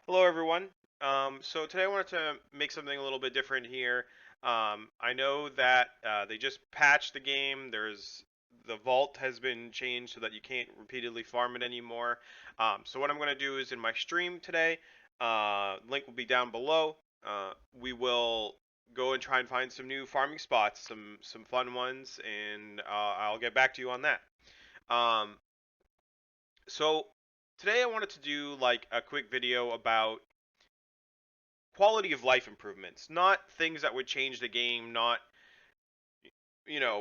Hello, everyone. So today I wanted to make something a little bit different here. I know that they just patched the game. The vault has been changed so that you can't repeatedly farm it anymore. So what I'm going to do is in my stream today, link will be down below. We will go and try and find some new farming spots, some fun ones, and I'll get back to you on that. Um, so today I wanted to do like a quick video about quality of life improvements, not things that would change the game, not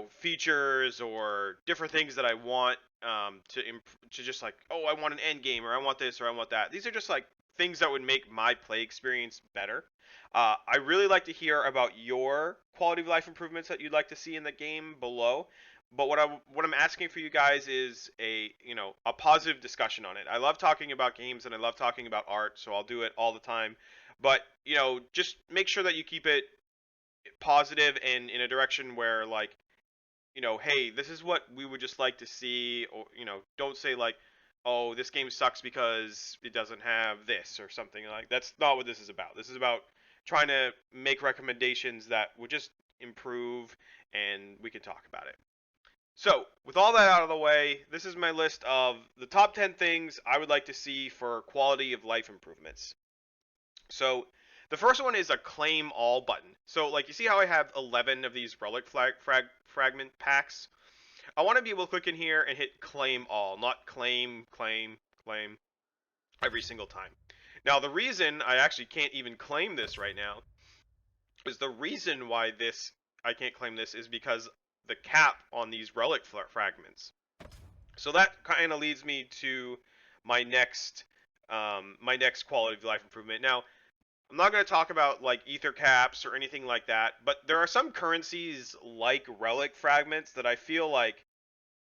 features or different things that I want to just like, oh, I want an end game, or I want this, or I want that. These are just like things that would make my play experience better. I really like to hear about your quality of life improvements that you'd like to see in the game below. But what I'm asking for you guys is a positive discussion on it. I love talking about games and I love talking about art, so I'll do it all the time. But just make sure that you keep it positive and in a direction where like, hey, this is what we would just like to see, or don't say like, oh, this game sucks because it doesn't have this or something. Like, that's not what this is about. This is about trying to make recommendations that would just improve, and we can talk about it. So, with all that out of the way, this is my list of the top 10 things I would like to see for quality of life improvements. So the first one is a claim all button. So like, you see how I have 11 of these relic fragment packs? I want to be able to click in here and hit claim all, not claim, claim, claim every single time. Now the reason I actually can't even claim this right now is the reason why this I can't claim this is because the cap on these relic fragments. So that kind of leads me to my next quality of life improvement. Now, I'm not going to talk about like ether caps or anything like that, but there are some currencies like relic fragments that I feel like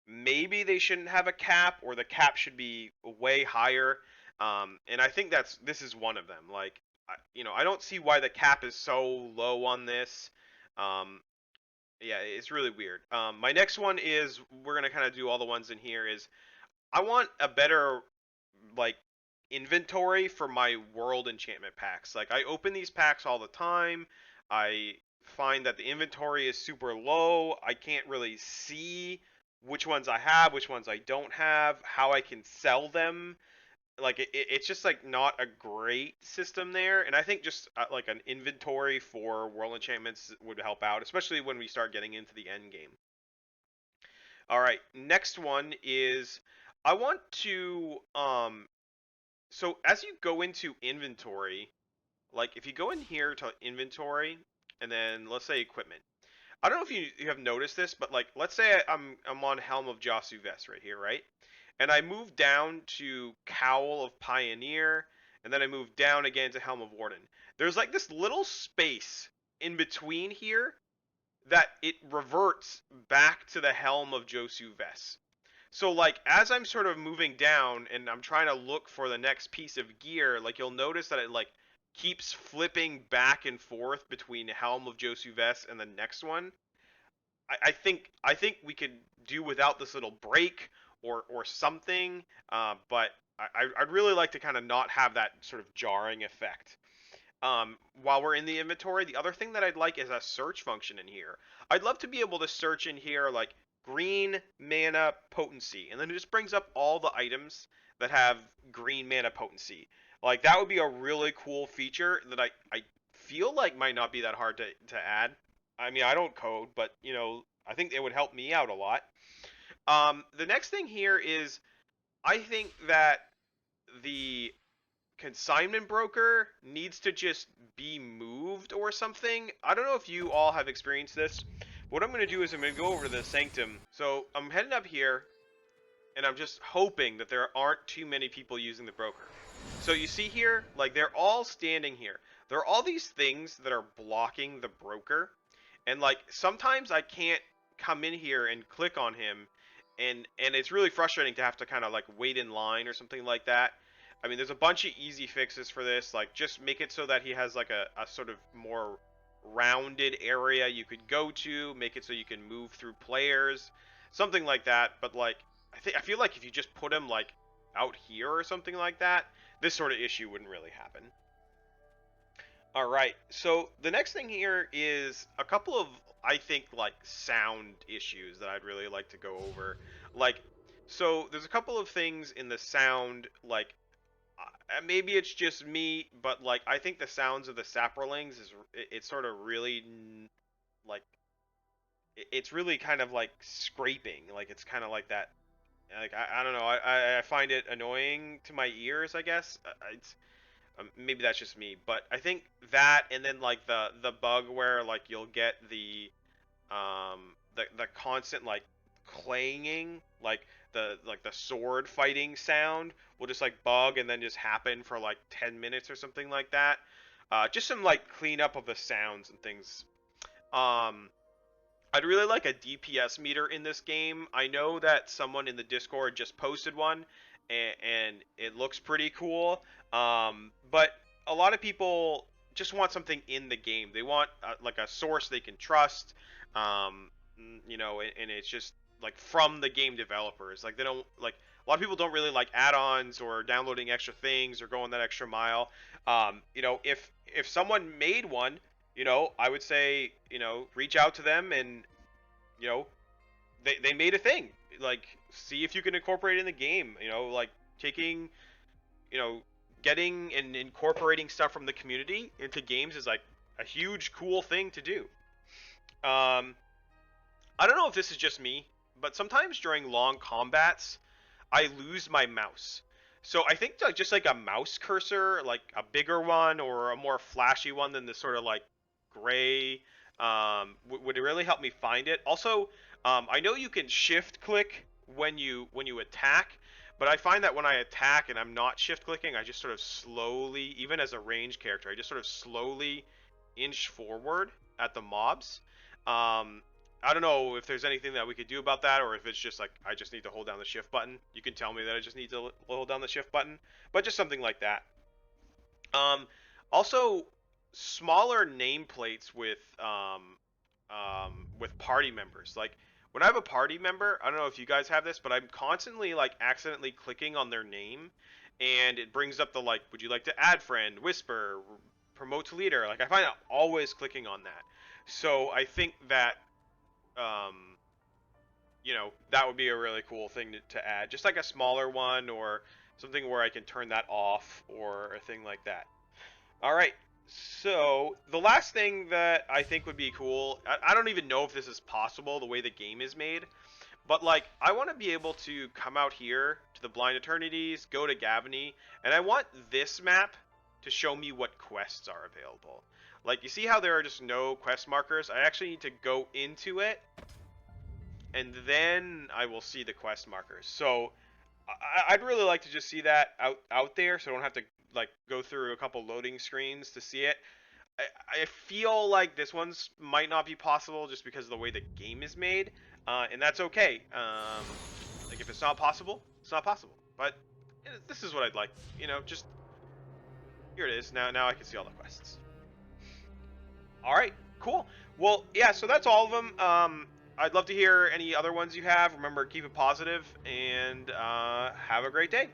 maybe they shouldn't have a cap, or the cap should be way higher. And I think this is one of them. Like, I don't see why the cap is so low on this. Um, yeah, it's really weird. My next one is, we're gonna kind of do all the ones in here. Is I want a better like inventory for my world enchantment packs. Like, I open these packs all the time. I find that the inventory is super low. I can't really see which ones I have, which ones I don't have, how I can sell them. Like, it's just like not a great system there, and I think just like an inventory for world enchantments would help out, especially when we start getting into the end game. All right, next one is I want to so as you go into inventory, like if you go in here to inventory and then let's say equipment. I don't know if you have noticed this, but like, let's say I'm on Helm of Josu Vest right here, right? And I move down to Cowl of Pioneer, and then I move down again to Helm of Warden. There's like this little space in between here that it reverts back to the Helm of Josu Vest. So like, as I'm sort of moving down and I'm trying to look for the next piece of gear, like, you'll notice that it like keeps flipping back and forth between Helm of Josu Vest and the next one. I think we could do without this little break or something, but I'd really like to kind of not have that sort of jarring effect. While we're in the inventory, the other thing that I'd like is a search function in here. I'd love to be able to search in here like green mana potency, and then it just brings up all the items that have green mana potency. Like, that would be a really cool feature that I feel like might not be that hard to add. I mean, I don't code, but I think it would help me out a lot. The next thing here is, I think that the consignment broker needs to just be moved or something. I don't know if you all have experienced this. What I'm going to do is I'm going to go over to the sanctum. So I'm heading up here, and I'm just hoping that there aren't too many people using the broker. So you see here, like, they're all standing here. There are all these things that are blocking the broker, and like, sometimes I can't come in here and click on him, and it's really frustrating to have to kind of like wait in line or something like that. I mean, there's a bunch of easy fixes for this. Like, just make it so that he has like a sort of more rounded area you could go to. Make it so you can move through players, something like that. But like, I feel like if you just put him like out here or something like that, this sort of issue wouldn't really happen. Alright, so the next thing here is a couple of, I think, like, sound issues that I'd really like to go over. Like, so there's a couple of things in the sound, like, maybe it's just me, but, like, I think the sounds of the saprolings it's sort of really, like, it's really kind of like scraping. Like, it's kind of like that, like, I don't know, I find it annoying to my ears, I guess. It's maybe that's just me, but I think that, and then like the bug where like you'll get the constant like clanging, like the sword fighting sound will just like bug and then just happen for like 10 minutes or something like that. Just some like cleanup of the sounds and things. Um, I'd really like a DPS meter in this game. I know that someone in the Discord just posted one, and it looks pretty cool. But a lot of people just want something in the game. They want like a source they can trust. Um, and it's just like from the game developers. Like, they don't like, a lot of people don't really like add-ons or downloading extra things or going that extra mile. If someone made one, I would say, reach out to them, and, you know, they made a thing. Like, see if you can incorporate it in the game. Like, taking, you know, getting and incorporating stuff from the community into games is like a huge, cool thing to do. I don't know if this is just me, but sometimes during long combats, I lose my mouse. So I think just like a mouse cursor, like a bigger one or a more flashy one than this sort of like gray, would it really help me find it. Also, I know you can shift click when you attack, but I find that when I attack and I'm not shift clicking, I just sort of slowly, even as a range character, I just sort of slowly inch forward at the mobs. Um, I don't know if there's anything that we could do about that, or if it's just like I just need to hold down the shift button. You can tell me that I just need to hold down the shift button, but just something like that. Um, Also, smaller nameplates with party members. Like, when I have a party member, I don't know if you guys have this, but I'm constantly like accidentally clicking on their name, and it brings up the like, would you like to add friend, whisper, promote to leader. Like, I find out always clicking on that. So I think that um, that would be a really cool thing to add. Just like a smaller one, or something where I can turn that off, or a thing like that. All right. So the last thing that I think would be cool, I don't even know if this is possible the way the game is made, but like, I want to be able to come out here to the Blind Eternities, go to Gavany, and I want this map to show me what quests are available. Like, you see how there are just no quest markers? I actually need to go into it, and then I will see the quest markers. So I'd really like to just see that out there, so I don't have to like go through a couple loading screens to see it. I feel like this one's might not be possible just because of the way the game is made, and that's okay. Like, if it's not possible, it's not possible. But this is what I'd like. Just here it is. Now I can see all the quests. All right, cool. Well, yeah. So that's all of them. I'd love to hear any other ones you have. Remember, keep it positive, and have a great day.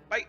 Bye.